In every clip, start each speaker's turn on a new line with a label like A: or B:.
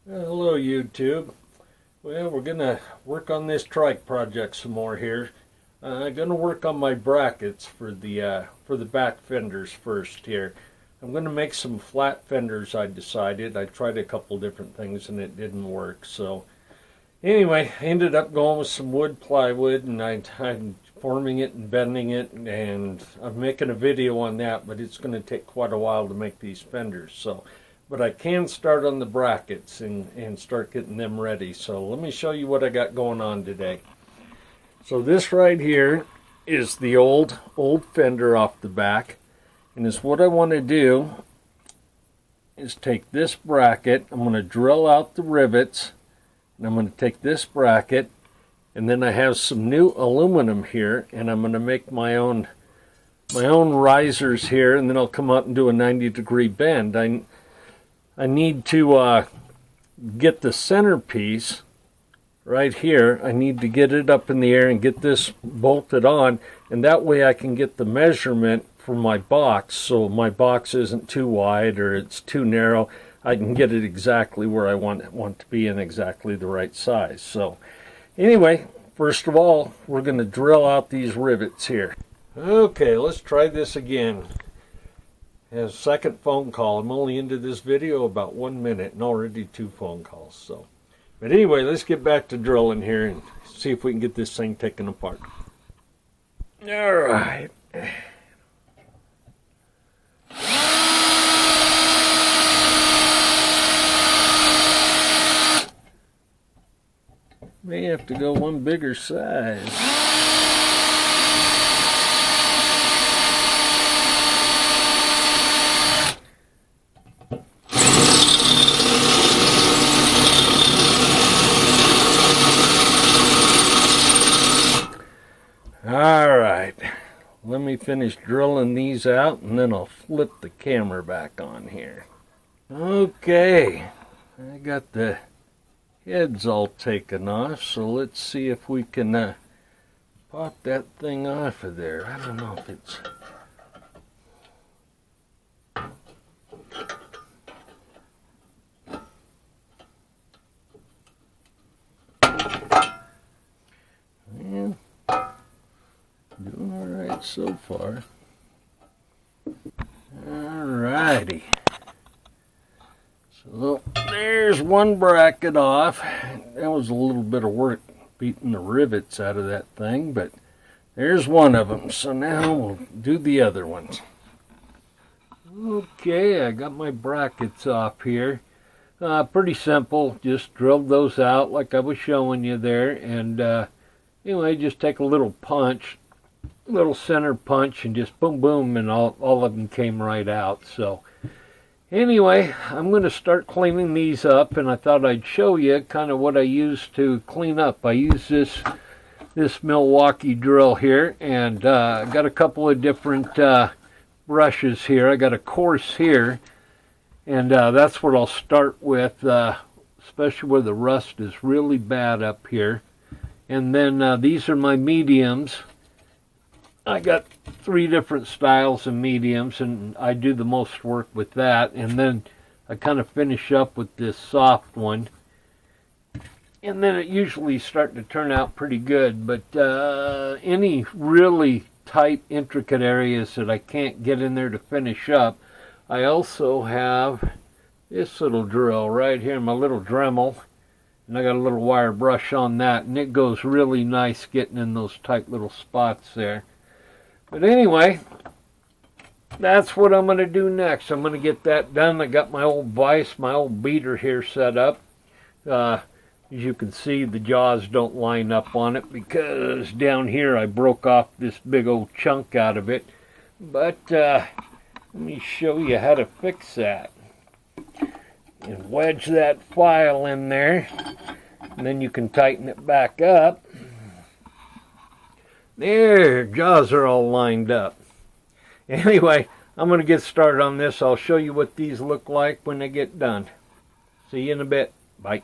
A: Hello YouTube. Well, we're gonna work on this trike project some more here. I'm gonna work on my brackets for the back fenders first here. I'm gonna make some flat fenders. I decided. I tried a couple different things and it didn't work. So anyway, I ended up going with some wood plywood, and I'm forming it and bending it, and I'm making a video on that. But it's gonna take quite a while to make these fenders. But I can start on the brackets and start getting them ready. So let me show you what I got going on today. So this right here is the old fender off the back. And it's what I want to do is take this bracket, I'm going to drill out the rivets, and I'm going to take this bracket, and then I have some new aluminum here, and I'm going to make my own risers here, and then I'll come out and do a 90-degree bend. I need to get the centerpiece right here. I need to get it up in the air and get this bolted on, and that way I can get the measurement for my box, so my box isn't too wide or it's too narrow. I can get it exactly where I want it to be in exactly the right size. So anyway, first of all, we're going to drill out these rivets here. Okay, let's try this again. Has a second phone call. I'm only into this video about 1 minute and already 2 phone calls. So, but anyway, let's get back to drilling here and see if we can get this thing taken apart. All right. May have to go one bigger size. Alright, let me finish drilling these out and then I'll flip the camera back on here. Okay, I got the heads all taken off, so let's see if we can pop that thing off of there. I don't know if it's... Well, doing alright so far. Alrighty. So there's one bracket off. That was a little bit of work beating the rivets out of that thing, but there's one of them. So now we'll do the other ones. Okay, I got my brackets off here. Pretty simple. Just drilled those out like I was showing you there, and anyway, just take a little punch, little center punch, and just boom boom, and all of them came right out. So anyway, I'm going to start cleaning these up, and I thought I'd show you kind of what I use to clean up. I use this Milwaukee drill here, and I got a couple of different brushes here. I got a coarse here, and that's what I'll start with, especially where the rust is really bad up here. And then these are my mediums. I got 3 different styles of mediums, and I do the most work with that. And then I kind of finish up with this soft one. And then it usually starts to turn out pretty good. But any really tight, intricate areas that I can't get in there to finish up, I also have this little drill right here, my little Dremel. And I got a little wire brush on that, and it goes really nice getting in those tight little spots there. But anyway, that's what I'm going to do next. I'm going to get that done. I got my old vise, my old beater here set up. As you can see, the jaws don't line up on it because down here I broke off this big old chunk out of it. But let me show you how to fix that. And wedge that file in there, and then you can tighten it back up. There, jaws are all lined up. Anyway, I'm going to get started on this. I'll show you what these look like when they get done. See you in a bit. Bye.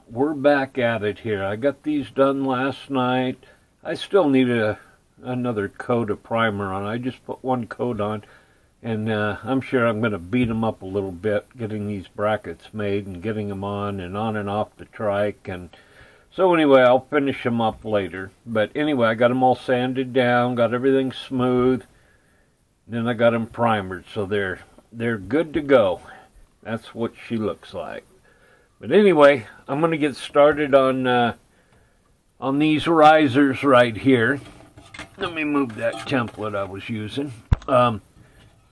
A: We're back at it here. I got these done last night. I still need another coat of primer on. I just put one coat on. And I'm sure I'm going to beat them up a little bit, getting these brackets made and getting them on and off the trike. And so anyway, I'll finish them up later. But anyway, I got them all sanded down, got everything smooth. Then I got them primered, so they're good to go. That's what she looks like. But anyway, I'm going to get started on these risers right here. Let me move that template I was using.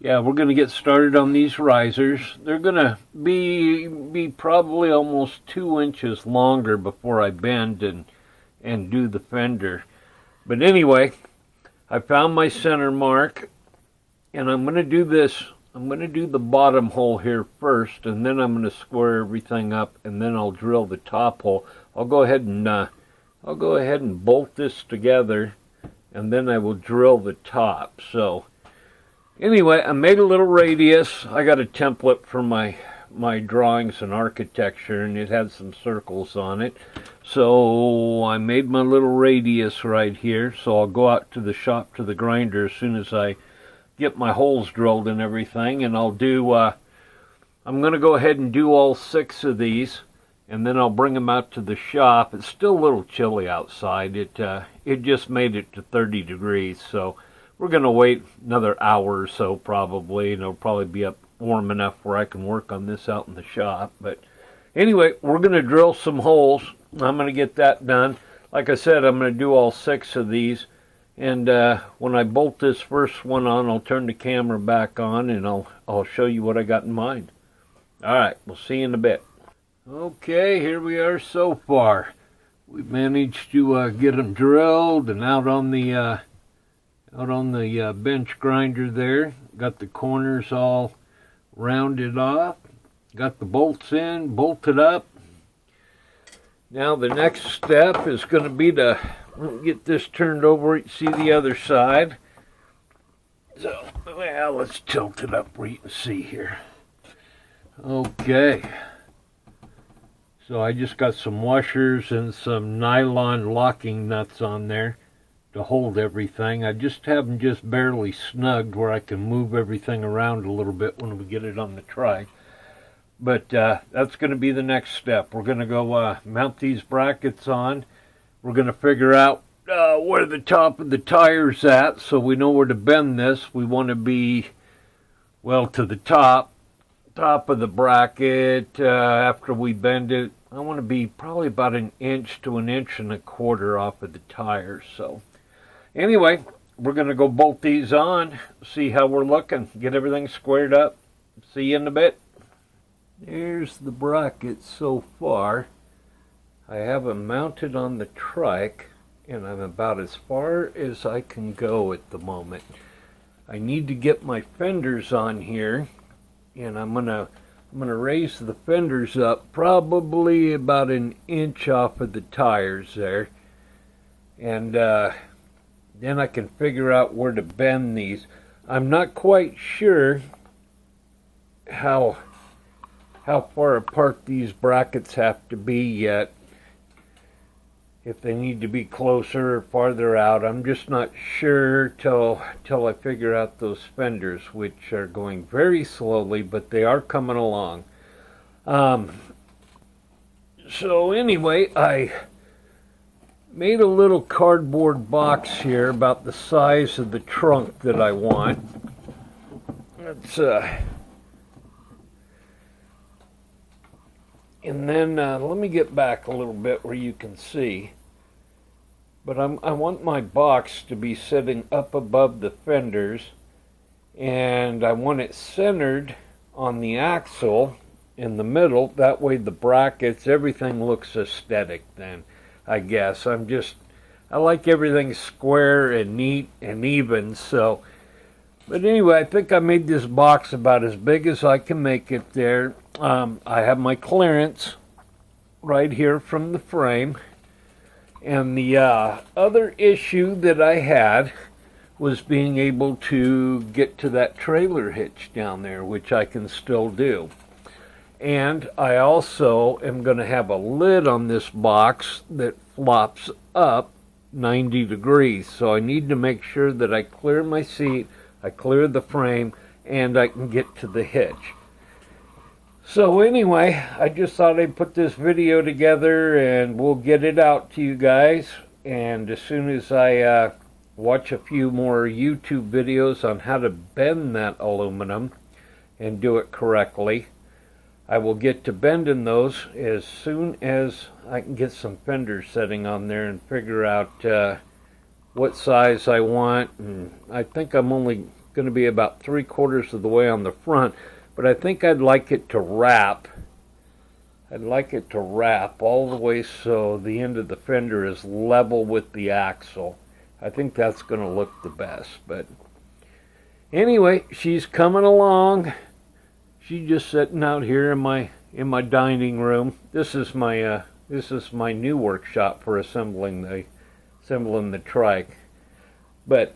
A: Yeah, we're going to get started on these risers. They're going to be probably almost 2 inches longer before I bend and do the fender. But anyway, I found my center mark, and I'm going to do this. I'm going to do the bottom hole here first, and then I'm going to square everything up, and then I'll drill the top hole. I'll go ahead and bolt this together, and then I will drill the top. So anyway, I made a little radius. I got a template for my drawings and architecture, and it had some circles on it. So I made my little radius right here. So I'll go out to the shop to the grinder as soon as I get my holes drilled and everything, and I'll do I'm going to go ahead and do all 6 of these, and then I'll bring them out to the shop. It's still a little chilly outside. It just made it to 30 degrees, so we're going to wait another hour or so probably, and it'll probably be up warm enough where I can work on this out in the shop. But anyway, we're going to drill some holes. I'm going to get that done. Like I said, I'm going to do all 6 of these. And when I bolt this first one on, I'll turn the camera back on, and I'll show you what I got in mind. All right, we'll see you in a bit. Okay, here we are so far. We've managed to get them drilled and out on the bench grinder there. Got the corners all rounded off. Got the bolts in, bolted up. Now the next step is going to be to get this turned over. You see the other side. So, well, let's tilt it up where you can see here. Okay. So I just got some washers and some nylon locking nuts on there to hold everything. I just have them just barely snugged where I can move everything around a little bit when we get it on the trike. But that's going to be the next step. We're going to go mount these brackets on. We're going to figure out where the top of the tire's at, so we know where to bend this. We want to be, well, to the top of the bracket. After we bend it, I want to be probably about 1 inch to 1.25 inches off of the tire. So anyway, we're going to go bolt these on, see how we're looking, get everything squared up. See you in a bit. There's the bracket so far. I have them mounted on the trike, and I'm about as far as I can go at the moment. I need to get my fenders on here, and I'm gonna raise the fenders up probably about 1 inch off of the tires there, and then I can figure out where to bend these. I'm not quite sure how far apart these brackets have to be yet, if they need to be closer or farther out. I'm just not sure till I figure out those fenders, which are going very slowly, but they are coming along. So anyway, I made a little cardboard box here about the size of the trunk that I want. Let's and then let me get back a little bit where you can see. But I want my box to be sitting up above the fenders, and I want it centered on the axle in the middle. That way the brackets, everything looks aesthetic then, I guess. I like everything square and neat and even, so. But anyway, I think I made this box about as big as I can make it there. I have my clearance right here from the frame. And the other issue that I had was being able to get to that trailer hitch down there, which I can still do. And I also am going to have a lid on this box that flops up 90 degrees. So I need to make sure that I clear my seat, I clear the frame, and I can get to the hitch. So anyway, I just thought I'd put this video together and we'll get it out to you guys. And as soon as I watch a few more YouTube videos on how to bend that aluminum and do it correctly, I will get to bending those as soon as I can get some fender setting on there and figure out what size I want. And I think I'm only going to be about 3/4 of the way on the front, but I think I'd like it to wrap. I'd like it to wrap all the way so the end of the fender is level with the axle. I think that's going to look the best. But anyway, she's coming along. She's just sitting out here in my dining room. This is my new workshop for assembling the trike. But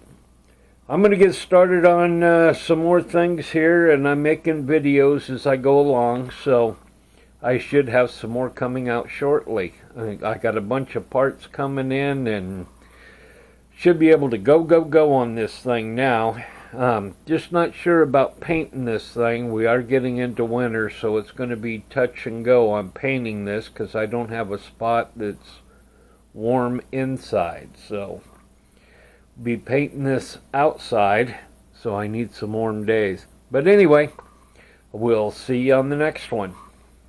A: I'm going to get started on some more things here, and I'm making videos as I go along, so I should have some more coming out shortly. I got a bunch of parts coming in and should be able to go on this thing now. Just not sure about painting this thing. We are getting into winter, so it's going to be touch and go on painting this because I don't have a spot that's warm inside. So be painting this outside, so I need some warm days. But anyway, we'll see you on the next one.